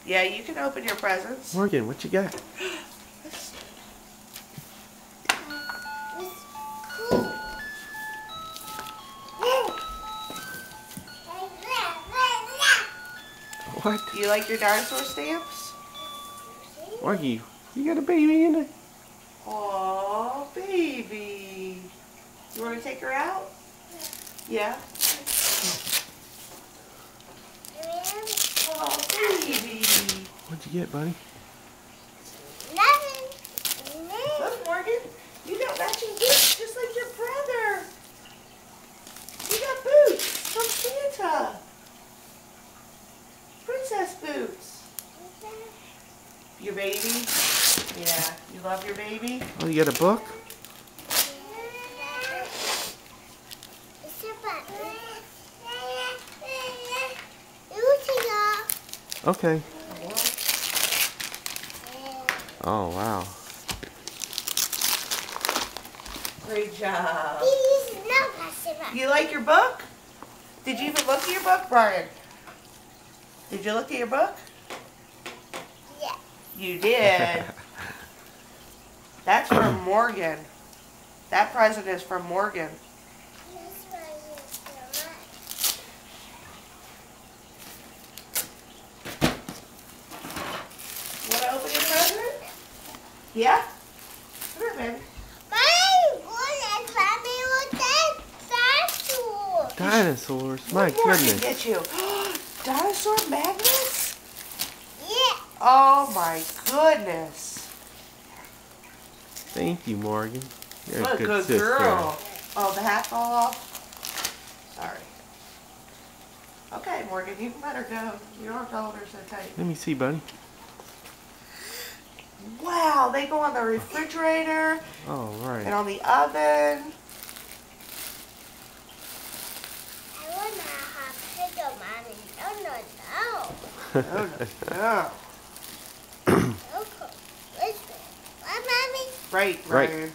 Yeah, you can open your presents. Morgan, what you got? What? Do you like your dinosaur stamps? Morgan, you got a baby in it? Aw, baby. You want to take her out? Yeah? Oh, baby. What'd you get, buddy? Look, Morgan, you got matching boots just like your brother. You got boots from Santa. Princess boots. Your baby? Yeah, you love your baby? Oh, you got a book? Okay. Oh, wow. Great job. You like your book? Did you even look at your book, Brian? Did you look at your book? Yeah. You did. That's from Morgan. That present is from Morgan. You want to open your present? Yeah? Come here, baby. Dinosaurs. My What more can goodness. get you? Dinosaur magnets? Yeah. Oh my goodness. Thank you, Morgan. You're What a good sister. girl. Oh, the hat fall off? Sorry. Okay, Morgan, you better go. You don't have to hold her so tight. Let me see, buddy. Wow, they go on the refrigerator Oh, and right. on the oven. Oh, no. Right, Right. Ryan.